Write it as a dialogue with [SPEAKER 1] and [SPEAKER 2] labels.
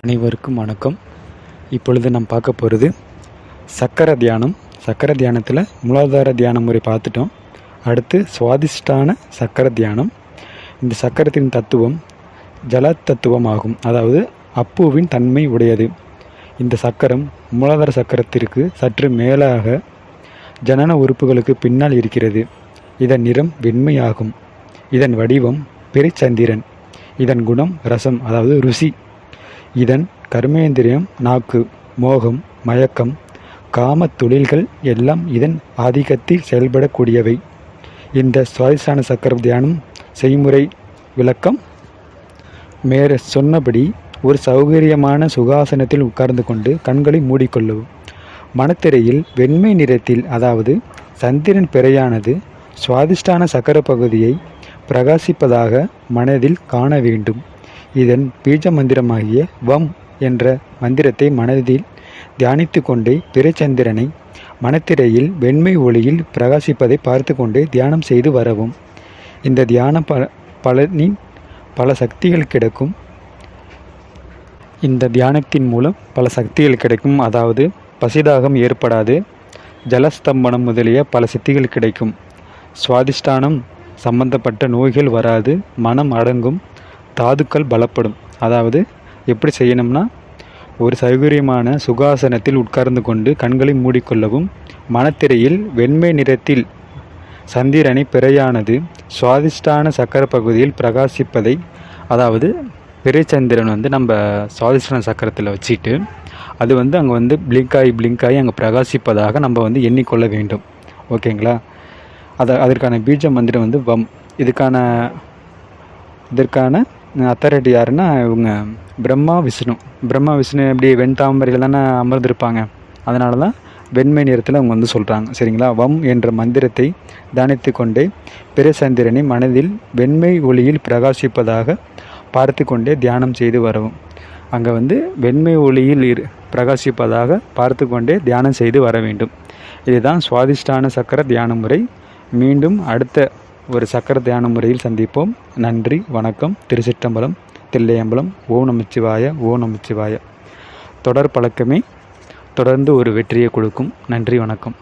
[SPEAKER 1] அனைவருக்கும் வணக்கம். இப்பொழுது நாம் பார்க்க போகிறது சக்கர தியானம். சக்கர தியானத்தில் மூலாதார தியான முறை பார்த்துட்டோம். அடுத்து சுவாதிஷ்டான சக்கர தியானம். இந்த சக்கரத்தின் தத்துவம் ஜல தத்துவம் ஆகும், அதாவது அப்புவின் தன்மை உடையது. இந்த சக்கரம் மூலாதார சக்கரத்திற்கு சற்று மேலாக ஜனன உறுப்புகளுக்கு பின்னால் இருக்கிறது. இதன் நிறம் வெண்மையாகும். இதன் வடிவம் பெருச்சந்திரன். இதன் குணம் ரசம், அதாவது ருசி. இதன் கர்மேந்திரியம் நாக்கு. மோகம், மயக்கம், காம தொழில்கள் எல்லாம் இதன் ஆதிக்கத்தில் செயல்படக்கூடியவை. இந்த சுவாதிஷ்டான சக்கர தியானம் செய்முறை விளக்கம் மேற சொன்னபடி ஒரு சௌகரியமான சுகாசனத்தில் உட்கார்ந்து கொண்டு கண்களை மூடிக்கொள்ளவும். மனத்திரையில் வெண்மை நிறத்தில், அதாவது சந்திரன் பிறையானது சுவாதிஷ்டான சக்கர பகுதியை பிரகாசிப்பதாக மனதில் காண வேண்டும். இதன் பீஜ மந்திரமாகிய வம் என்ற மந்திரத்தை மனதில் தியானித்து கொண்டே பிறைச்சந்திரனை மனத்திரையில் வெண்மை ஒளியில் பிரகாசிப்பதை பார்த்து கொண்டே தியானம் செய்து வரவும். இந்த தியான பலனின் பல சக்திகள் கிடைக்கும். இந்த தியானத்தின் மூலம் பல சக்திகள் கிடைக்கும். அதாவது பசிதாகம் ஏற்படாது, ஜலஸ்தம்பனம் முதலிய பல சித்திகள் கிடைக்கும். சுவாதிஷ்டானம் சம்பந்தப்பட்ட நோய்கள் வராது, மனம் அடங்கும், தாதுக்கள் பலப்படும். அதாவது எப்படி செய்யணும்னா, ஒரு சௌகரியமான சுகாசனத்தில் உட்கார்ந்து கொண்டு கண்களை மூடிக்கொள்ளவும். மனத்திரையில் வெண்மை நிறத்தில் சந்திரனை பிறையானது சுவாதிஷ்டான சக்கர பகுதியில் பிரகாசிப்பதை, அதாவது பிறைச்சந்திரன் நம்ம சுவாதிஷ்டான சக்கரத்தில் வச்சுட்டு அது அங்கே பிளிங்காகி அங்கே பிரகாசிப்பதாக நம்ம எண்ணிக்கொள்ள வேண்டும். ஓகேங்களா? அதற்கான பீஜ மந்திரம் வம். இதற்கான அத்தாரிட்டி யாருன்னா இவங்க பிரம்மா விஷ்ணு எப்படி வெண்தாமரையில் தானே அமர்ந்திருப்பாங்க. அதனால தான் வெண்மை நிறத்தில் அவங்க சொல்கிறாங்க. சரிங்களா? வம் என்ற மந்திரத்தை தியானித்து கொண்டே பிறைச்சந்திரனை மனதில் வெண்மை ஒளியில் பிரகாசிப்பதாக பார்த்து கொண்டே தியானம் செய்து வரவும். அங்கே வெண்மை ஒளியில் பிரகாசிப்பதாக பார்த்து கொண்டே தியானம் செய்து வர வேண்டும். இதுதான் சுவாதிஷ்டான சக்கர தியான முறை. மீண்டும் அடுத்த ஒரு சக்கர தியான முறையில் சந்திப்போம். நன்றி, வணக்கம். திருச்சிற்றம்பலம், தில்லையம்பலம். ஓம் நமச்சிவாய, ஓம் நமச்சிவாய. தொடர் பழக்கமே தொடர்ந்து ஒரு வெற்றியை கொடுக்கும். நன்றி, வணக்கம்.